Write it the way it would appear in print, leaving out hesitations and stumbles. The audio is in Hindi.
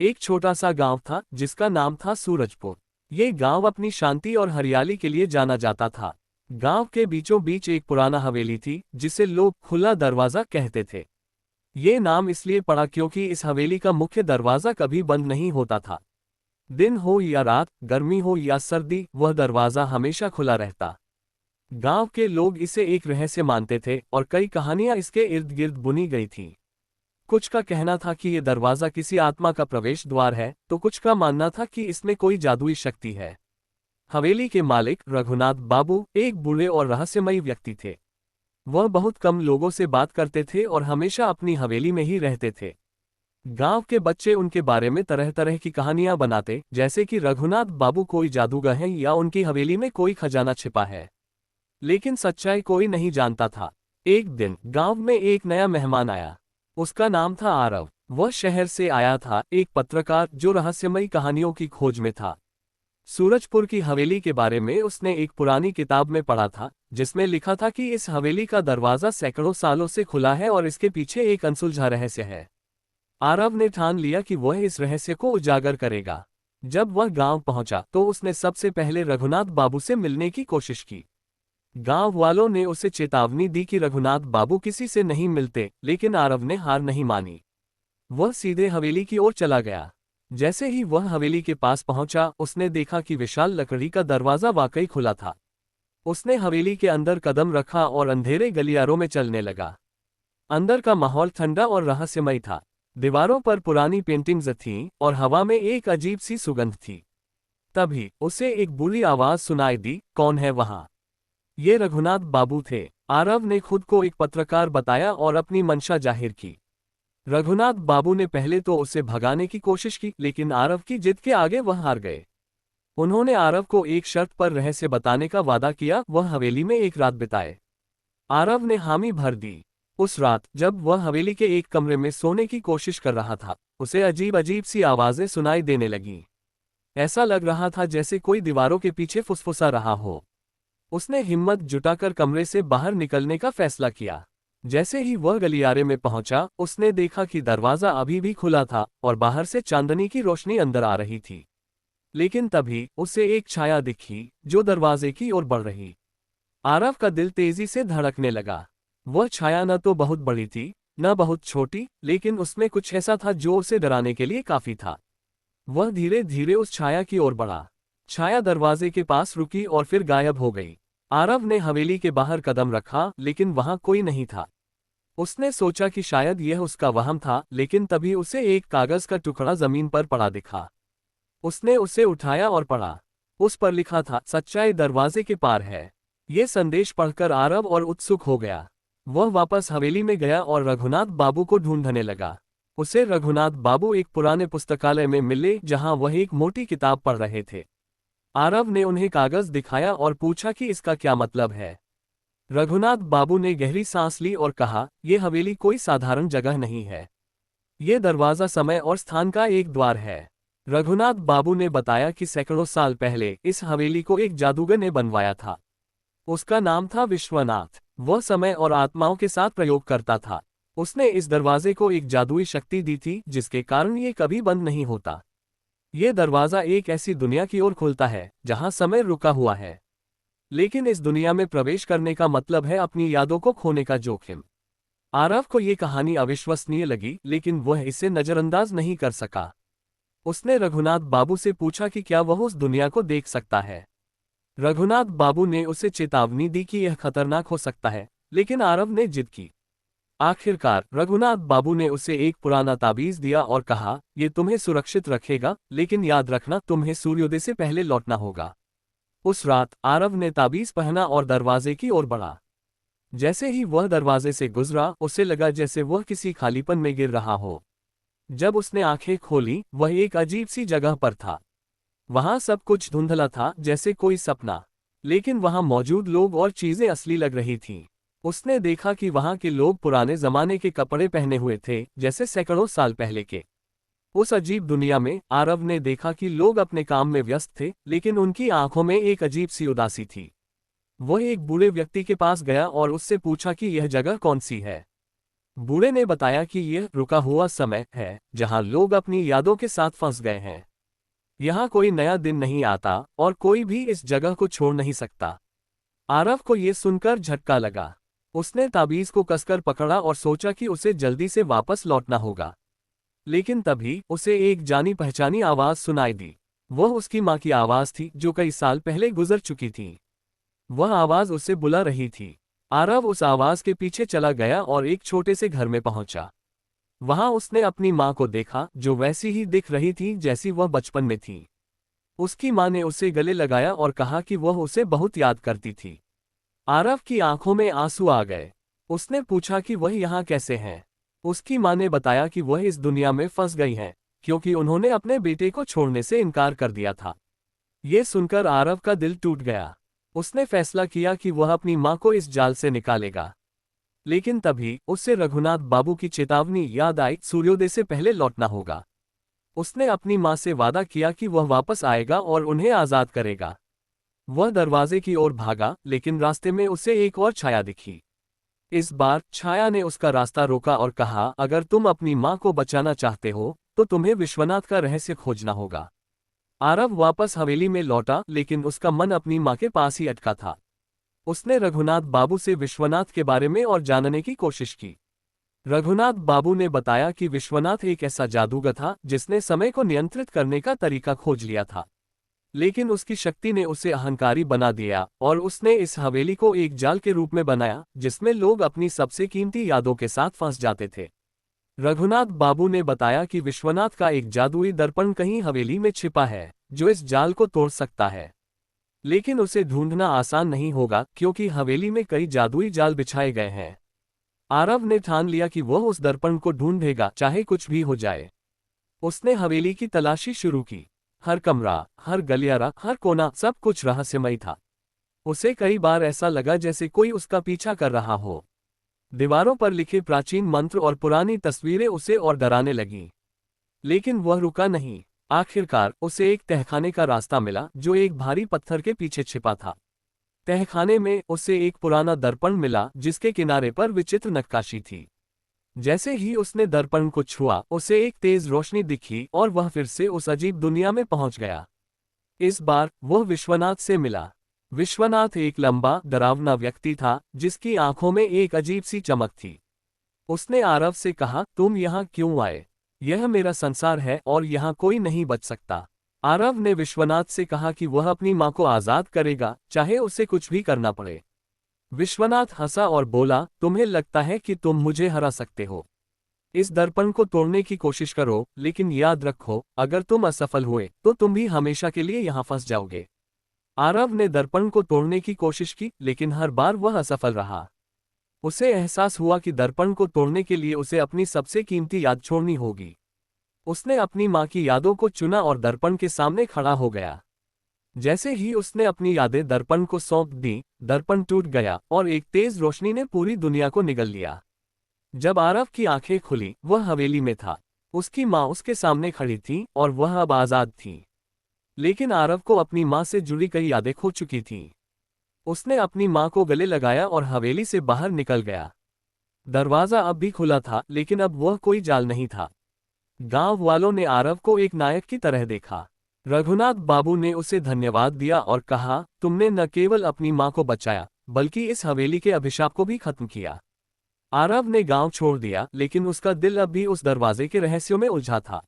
एक छोटा सा गांव था जिसका नाम था सूरजपुर। ये गांव अपनी शांति और हरियाली के लिए जाना जाता था। गांव के बीचों बीच एक पुराना हवेली थी जिसे लोग खुला दरवाजा कहते थे। ये नाम इसलिए पड़ा क्योंकि इस हवेली का मुख्य दरवाजा कभी बंद नहीं होता था। दिन हो या रात, गर्मी हो या सर्दी, वह दरवाजा हमेशा खुला रहता। गांव के लोग इसे एक रहस्य मानते थे और कई कहानियां इसके इर्द गिर्द बुनी गई थीं। कुछ का कहना था कि यह दरवाजा किसी आत्मा का प्रवेश द्वार है, तो कुछ का मानना था कि इसमें कोई जादुई शक्ति है। हवेली के मालिक रघुनाथ बाबू एक बूढ़े और रहस्यमयी व्यक्ति थे। वह बहुत कम लोगों से बात करते थे और हमेशा अपनी हवेली में ही रहते थे। गांव के बच्चे उनके बारे में तरह तरह की कहानियां बनाते, जैसे कि रघुनाथ बाबू कोई जादूगर हैं या उनकी हवेली में कोई खजाना छिपा है। लेकिन सच्चाई कोई नहीं जानता था। एक दिन गांव में एक नया मेहमान आया। उसका नाम था आरव। वह शहर से आया था, एक पत्रकार जो रहस्यमयी कहानियों की खोज में था। सूरजपुर की हवेली के बारे में उसने एक पुरानी किताब में पढ़ा था, जिसमें लिखा था कि इस हवेली का दरवाजा सैकड़ों सालों से खुला है और इसके पीछे एक अनसुलझा रहस्य है। आरव ने ठान लिया कि वह इस रहस्य को उजागर करेगा। जब वह गांव पहुंचा तो उसने सबसे पहले रघुनाथ बाबू से मिलने की कोशिश की। गांव वालों ने उसे चेतावनी दी कि रघुनाथ बाबू किसी से नहीं मिलते, लेकिन आरव ने हार नहीं मानी। वह सीधे हवेली की ओर चला गया। जैसे ही वह हवेली के पास पहुंचा, उसने देखा कि विशाल लकड़ी का दरवाजा वाकई खुला था। उसने हवेली के अंदर कदम रखा और अंधेरे गलियारों में चलने लगा। अंदर का माहौल ठंडा और रहस्यमय था। दीवारों पर पुरानी पेंटिंग्स थीं और हवा में एक अजीब सी सुगंध थी। तभी उसे एक बुरी आवाज सुनाई दी, कौन है वहां? ये रघुनाथ बाबू थे। आरव ने खुद को एक पत्रकार बताया और अपनी मंशा जाहिर की। रघुनाथ बाबू ने पहले तो उसे भगाने की कोशिश की, लेकिन आरव की जिद के आगे वह हार गए। उन्होंने आरव को एक शर्त पर रहस्य बताने का वादा किया, वह हवेली में एक रात बिताए। आरव ने हामी भर दी। उस रात जब वह हवेली के एक कमरे में सोने की कोशिश कर रहा था, उसे अजीब अजीब सी आवाजें सुनाई देने लगीं। ऐसा लग रहा था जैसे कोई दीवारों के पीछे फुसफुसा रहा हो। उसने हिम्मत जुटाकर कमरे से बाहर निकलने का फैसला किया। जैसे ही वह गलियारे में पहुंचा, उसने देखा कि दरवाजा अभी भी खुला था और बाहर से चांदनी की रोशनी अंदर आ रही थी। लेकिन तभी उसे एक छाया दिखी जो दरवाजे की ओर बढ़ रही। आरव का दिल तेजी से धड़कने लगा। वह छाया न तो बहुत बड़ी थी, न बहुत छोटी, लेकिन उसमें कुछ ऐसा था जो उसे डराने के लिए काफी था। वह धीरे धीरे उस छाया की ओर बढ़ा। छाया दरवाजे के पास रुकी और फिर गायब हो गई। आरव ने हवेली के बाहर कदम रखा, लेकिन वहां कोई नहीं था। उसने सोचा कि शायद यह उसका वहम था, लेकिन तभी उसे एक कागज का टुकड़ा जमीन पर पड़ा दिखा। उसने उसे उठाया और पढ़ा। उस पर लिखा था, सच्चाई दरवाजे के पार है। ये संदेश पढ़कर आरव और उत्सुक हो गया। वह वापस हवेली में गया और रघुनाथ बाबू को ढूंढने लगा। उसे रघुनाथ बाबू एक पुराने पुस्तकालय में मिले, जहां वह एक मोटी किताब पढ़ रहे थे। आरव ने उन्हें कागज दिखाया और पूछा कि इसका क्या मतलब है। रघुनाथ बाबू ने गहरी सांस ली और कहा, यह हवेली कोई साधारण जगह नहीं है। यह दरवाजा समय और स्थान का एक द्वार है। रघुनाथ बाबू ने बताया कि सैकड़ों साल पहले इस हवेली को एक जादूगर ने बनवाया था। उसका नाम था विश्वनाथ। वह समय और आत्माओं के साथ प्रयोग करता था। उसने इस दरवाजे को एक जादुई शक्ति दी थी, जिसके कारण ये कभी बंद नहीं होता। ये दरवाजा एक ऐसी दुनिया की ओर खुलता है जहां समय रुका हुआ है। लेकिन इस दुनिया में प्रवेश करने का मतलब है अपनी यादों को खोने का जोखिम। आरव को ये कहानी अविश्वसनीय लगी, लेकिन वह इसे नजरअंदाज नहीं कर सका। उसने रघुनाथ बाबू से पूछा कि क्या वह उस दुनिया को देख सकता है। रघुनाथ बाबू ने उसे चेतावनी दी कि यह खतरनाक हो सकता है, लेकिन आरव ने जिद की। आखिरकार रघुनाथ बाबू ने उसे एक पुराना ताबीज दिया और कहा, ये तुम्हें सुरक्षित रखेगा, लेकिन याद रखना तुम्हें सूर्योदय से पहले लौटना होगा। उस रात आरव ने ताबीज पहना और दरवाजे की ओर बढ़ा। जैसे ही वह दरवाजे से गुजरा, उसे लगा जैसे वह किसी खालीपन में गिर रहा हो। जब उसने आंखें खोली, वह एक अजीब सी जगह पर था। वहां सब कुछ धुंधला था, जैसे कोई सपना, लेकिन वहां मौजूद लोग और चीजें असली लग रही थीं। उसने देखा कि वहां के लोग पुराने जमाने के कपड़े पहने हुए थे, जैसे सैकड़ों साल पहले के। उस अजीब दुनिया में आरव ने देखा कि लोग अपने काम में व्यस्त थे, लेकिन उनकी आंखों में एक अजीब सी उदासी थी। वह एक बूढ़े व्यक्ति के पास गया और उससे पूछा कि यह जगह कौन सी है। बूढ़े ने बताया कि यह रुका हुआ समय है जहां लोग अपनी यादों के साथ फंस गए हैं। यहाँ कोई नया दिन नहीं आता और कोई भी इस जगह को छोड़ नहीं सकता। आरव को यह सुनकर झटका लगा। उसने ताबीज को कसकर पकड़ा और सोचा कि उसे जल्दी से वापस लौटना होगा। लेकिन तभी उसे एक जानी पहचानी आवाज सुनाई दी। वह उसकी माँ की आवाज थी जो कई साल पहले गुजर चुकी थी। वह आवाज उसे बुला रही थी। आरव उस आवाज के पीछे चला गया और एक छोटे से घर में पहुंचा। वहां उसने अपनी माँ को देखा जो वैसी ही दिख रही थी जैसी वह बचपन में थी। उसकी माँ ने उसे गले लगाया और कहा कि वह उसे बहुत याद करती थी। आरव की आंखों में आंसू आ गए। उसने पूछा कि वह यहाँ कैसे हैं। उसकी माँ ने बताया कि वह इस दुनिया में फंस गई हैं क्योंकि उन्होंने अपने बेटे को छोड़ने से इनकार कर दिया था। ये सुनकर आरव का दिल टूट गया। उसने फैसला किया कि वह अपनी माँ को इस जाल से निकालेगा। लेकिन तभी उससे रघुनाथ बाबू की चेतावनी याद आई, सूर्योदय से पहले लौटना होगा। उसने अपनी माँ से वादा किया कि वह वापस आएगा और उन्हें आज़ाद करेगा। वह दरवाजे की ओर भागा, लेकिन रास्ते में उसे एक और छाया दिखी। इस बार छाया ने उसका रास्ता रोका और कहा, अगर तुम अपनी माँ को बचाना चाहते हो तो तुम्हें विश्वनाथ का रहस्य खोजना होगा। आरव वापस हवेली में लौटा, लेकिन उसका मन अपनी माँ के पास ही अटका था। उसने रघुनाथ बाबू से विश्वनाथ के बारे में और जानने की कोशिश की। रघुनाथ बाबू ने बताया कि विश्वनाथ एक ऐसा जादूगर था जिसने समय को नियंत्रित करने का तरीका खोज लिया था। लेकिन उसकी शक्ति ने उसे अहंकारी बना दिया और उसने इस हवेली को एक जाल के रूप में बनाया जिसमें लोग अपनी सबसे कीमती यादों के साथ फंस जाते थे। रघुनाथ बाबू ने बताया कि विश्वनाथ का एक जादुई दर्पण कहीं हवेली में छिपा है जो इस जाल को तोड़ सकता है। लेकिन उसे ढूंढना आसान नहीं होगा क्योंकि हवेली में कई जादुई जाल बिछाए गए हैं। आरव ने ठान लिया कि वह उस दर्पण को ढूंढेगा चाहे कुछ भी हो जाए। उसने हवेली की तलाशी शुरू की। हर कमरा, हर गलियारा, हर कोना, सब कुछ रहस्यमय था। उसे कई बार ऐसा लगा जैसे कोई उसका पीछा कर रहा हो। दीवारों पर लिखे प्राचीन मंत्र और पुरानी तस्वीरें उसे और डराने लगीं। लेकिन वह रुका नहीं। आखिरकार उसे एक तहखाने का रास्ता मिला जो एक भारी पत्थर के पीछे छिपा था। तहखाने में उसे एक पुराना दर्पण मिला जिसके किनारे पर विचित्र नक्काशी थी। जैसे ही उसने दर्पण को छुआ, उसे एक तेज रोशनी दिखी और वह फिर से उस अजीब दुनिया में पहुंच गया। इस बार वह विश्वनाथ से मिला। विश्वनाथ एक लंबा, डरावना व्यक्ति था जिसकी आंखों में एक अजीब सी चमक थी। उसने आरव से कहा, तुम यहाँ क्यों आए? यह मेरा संसार है और यहाँ कोई नहीं बच सकता। आरव ने विश्वनाथ से कहा कि वह अपनी माँ को आज़ाद करेगा, चाहे उसे कुछ भी करना पड़े। विश्वनाथ हंसा और बोला, तुम्हें लगता है कि तुम मुझे हरा सकते हो? इस दर्पण को तोड़ने की कोशिश करो, लेकिन याद रखो, अगर तुम असफल हुए तो तुम भी हमेशा के लिए यहाँ फंस जाओगे। आरव ने दर्पण को तोड़ने की कोशिश की, लेकिन हर बार वह असफल रहा। उसे एहसास हुआ कि दर्पण को तोड़ने के लिए उसे अपनी सबसे कीमती याद छोड़नी होगी। उसने अपनी माँ की यादों को चुना और दर्पण के सामने खड़ा हो गया। जैसे ही उसने अपनी यादें दर्पण को सौंप दी, दर्पण टूट गया और एक तेज रोशनी ने पूरी दुनिया को निगल लिया। जब आरव की आंखें खुली, वह हवेली में था। उसकी माँ उसके सामने खड़ी थी और वह अब आज़ाद थी। लेकिन आरव को अपनी माँ से जुड़ी कई यादें खो चुकी थीं। उसने अपनी माँ को गले लगाया और हवेली से बाहर निकल गया। दरवाज़ा अब भी खुला था, लेकिन अब वह कोई जाल नहीं था। गांव वालों ने आरव को एक नायक की तरह देखा। रघुनाथ बाबू ने उसे धन्यवाद दिया और कहा, तुमने न केवल अपनी माँ को बचाया, बल्कि इस हवेली के अभिशाप को भी खत्म किया। आरव ने गांव छोड़ दिया, लेकिन उसका दिल अब भी उस दरवाजे के रहस्यों में उलझा था।